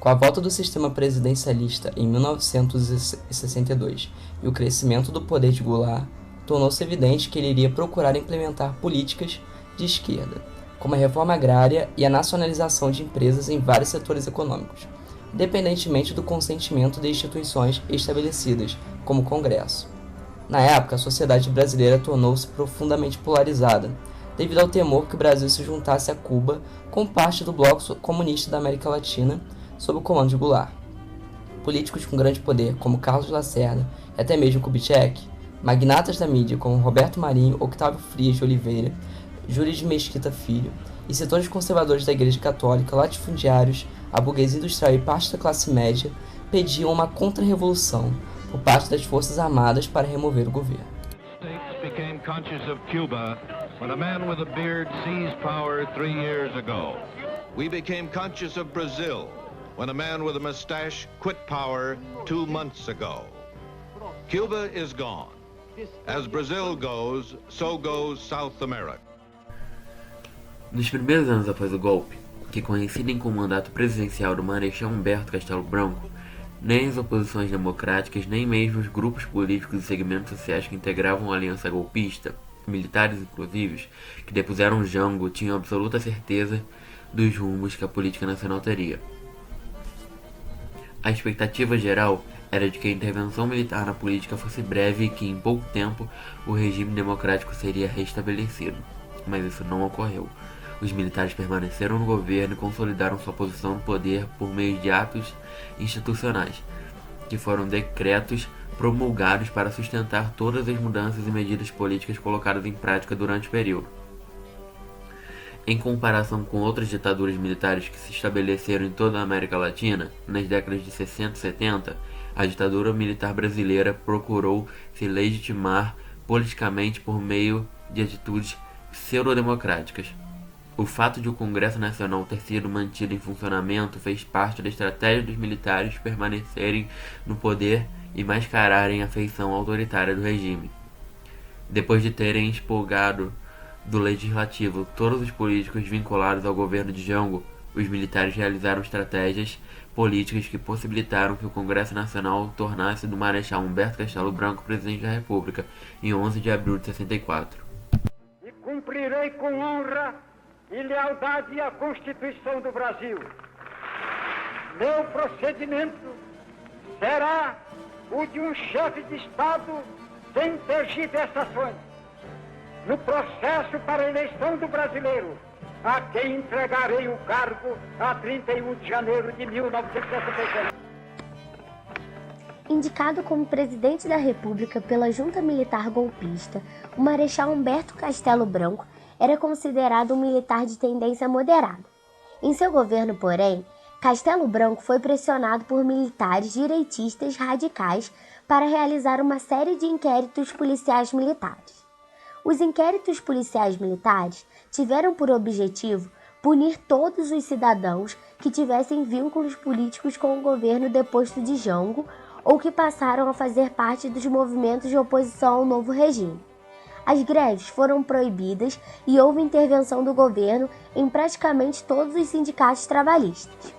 Com a volta do sistema presidencialista em 1962 e o crescimento do poder de Goulart, tornou-se evidente que ele iria procurar implementar políticas de esquerda, como a reforma agrária e a nacionalização de empresas em vários setores econômicos, independentemente do consentimento de instituições estabelecidas, como o Congresso. Na época, a sociedade brasileira tornou-se profundamente polarizada, devido ao temor que o Brasil se juntasse a Cuba como parte do bloco comunista da América Latina, sob o comando de Goulart. Políticos com grande poder, como Carlos Lacerda e até mesmo Kubitschek, magnatas da mídia como Roberto Marinho, Octávio Frias de Oliveira, Júlio de Mesquita Filho, e setores conservadores da Igreja Católica, latifundiários, a burguesia industrial e parte da classe média pediam uma contra-revolução por parte das Forças Armadas para remover o governo. States became conscious of Cuba when a man with a beard seized power 3 years ago. We became conscious of Brazil when a man with a mustache quit power 2 months ago. Cuba is gone. As Brazil goes, so goes South America. Nos primeiros anos após o golpe, que coincidem com o mandato presidencial do Marechal Humberto Castelo Branco, nem as oposições democráticas, nem mesmo os grupos políticos e segmentos sociais que integravam a aliança golpista, militares inclusive, que depuseram Jango, tinham absoluta certeza dos rumos que a política nacional teria. A expectativa geral era de que a intervenção militar na política fosse breve e que, em pouco tempo, o regime democrático seria restabelecido. Mas isso não ocorreu. Os militares permaneceram no governo e consolidaram sua posição no poder por meio de atos institucionais, que foram decretos promulgados para sustentar todas as mudanças e medidas políticas colocadas em prática durante o período. Em comparação com outras ditaduras militares que se estabeleceram em toda a América Latina, nas décadas de 60 e 70, a ditadura militar brasileira procurou se legitimar politicamente por meio de atitudes pseudodemocráticas. O fato de o Congresso Nacional ter sido mantido em funcionamento fez parte da estratégia dos militares permanecerem no poder e mascararem a feição autoritária do regime. Depois de terem expurgado do legislativo todos os políticos vinculados ao governo de Jango, os militares realizaram estratégias políticas que possibilitaram que o Congresso Nacional tornasse do Marechal Humberto Castelo Branco presidente da República em 11 de abril de 64. E cumprirei com honra e lealdade à Constituição do Brasil. Meu procedimento será o de um chefe de Estado sem tergiversações. No processo para a eleição do brasileiro, a quem entregarei o cargo a 31 de janeiro de 1966. Indicado como presidente da República pela junta militar golpista, o Marechal Humberto Castelo Branco era considerado um militar de tendência moderada. Em seu governo, porém, Castelo Branco foi pressionado por militares direitistas radicais para realizar uma série de inquéritos policiais militares. Os inquéritos policiais militares tiveram por objetivo punir todos os cidadãos que tivessem vínculos políticos com o governo deposto de Jango ou que passaram a fazer parte dos movimentos de oposição ao novo regime. As greves foram proibidas e houve intervenção do governo em praticamente todos os sindicatos trabalhistas.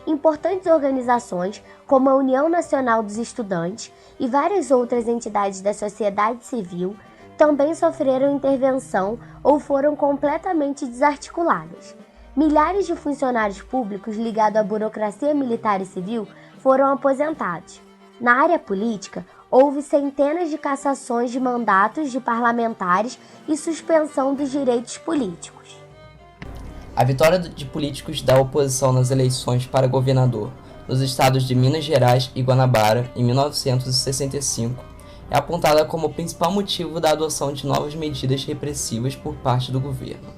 Importantes organizações, como a União Nacional dos Estudantes e várias outras entidades da sociedade civil, também sofreram intervenção ou foram completamente desarticuladas. Milhares de funcionários públicos ligados à burocracia militar e civil foram aposentados. Na área política, houve centenas de cassações de mandatos de parlamentares e suspensão dos direitos políticos. A vitória de políticos da oposição nas eleições para governador nos estados de Minas Gerais e Guanabara, em 1965, é apontada como o principal motivo da adoção de novas medidas repressivas por parte do governo.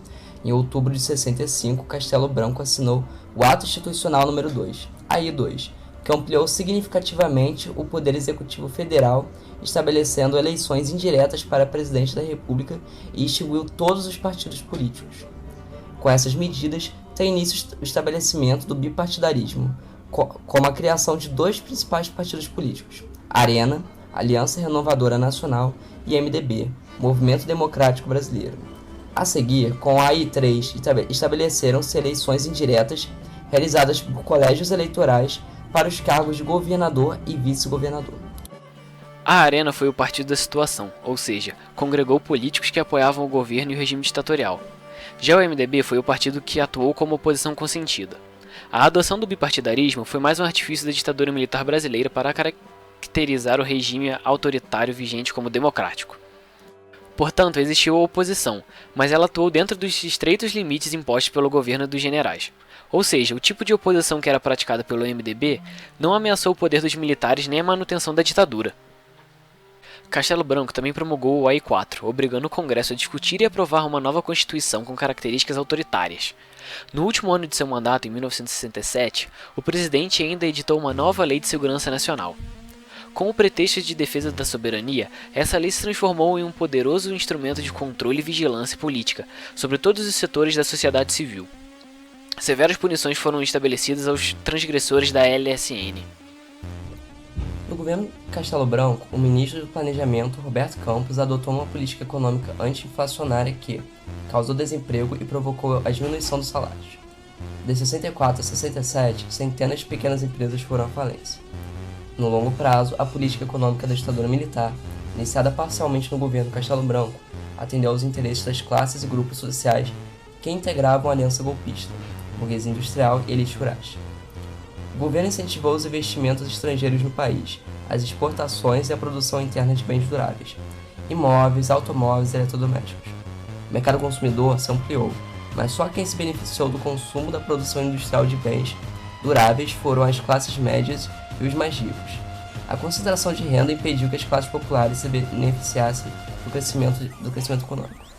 Em outubro de 65, Castelo Branco assinou o Ato Institucional número 2, AI-2, que ampliou significativamente o Poder Executivo Federal, estabelecendo eleições indiretas para presidente da República e extinguiu todos os partidos políticos. Com essas medidas, tem início o estabelecimento do bipartidarismo, como a criação de dois principais partidos políticos, Arena, Aliança Renovadora Nacional, e MDB, Movimento Democrático Brasileiro. A seguir, com a AI-3, estabeleceram-se eleições indiretas realizadas por colégios eleitorais para os cargos de governador e vice-governador. A Arena foi o partido da situação, ou seja, congregou políticos que apoiavam o governo e o regime ditatorial. Já o MDB foi o partido que atuou como oposição consentida. A adoção do bipartidarismo foi mais um artifício da ditadura militar brasileira para caracterizar o regime autoritário vigente como democrático. Portanto, existiu a oposição, mas ela atuou dentro dos estreitos limites impostos pelo governo dos generais. Ou seja, o tipo de oposição que era praticada pelo MDB não ameaçou o poder dos militares nem a manutenção da ditadura. Castelo Branco também promulgou o AI-4, obrigando o Congresso a discutir e aprovar uma nova Constituição com características autoritárias. No último ano de seu mandato, em 1967, o presidente ainda editou uma nova Lei de Segurança Nacional. Com o pretexto de defesa da soberania, essa lei se transformou em um poderoso instrumento de controle e vigilância política sobre todos os setores da sociedade civil. Severas punições foram estabelecidas aos transgressores da LSN. No governo Castelo Branco, o ministro do Planejamento, Roberto Campos, adotou uma política econômica anti-inflacionária que causou desemprego e provocou a diminuição dos salários. De 64 a 67, centenas de pequenas empresas foram à falência. No longo prazo, a política econômica da ditadura militar, iniciada parcialmente no governo Castelo Branco, atendeu aos interesses das classes e grupos sociais que integravam a aliança golpista, burguesia industrial e elites rurais. O governo incentivou os investimentos estrangeiros no país, as exportações e a produção interna de bens duráveis, imóveis, automóveis e eletrodomésticos. O mercado consumidor se ampliou, mas só quem se beneficiou do consumo da produção industrial de bens duráveis foram as classes médias e os mais ricos. A concentração de renda impediu que as classes populares se beneficiassem do crescimento econômico.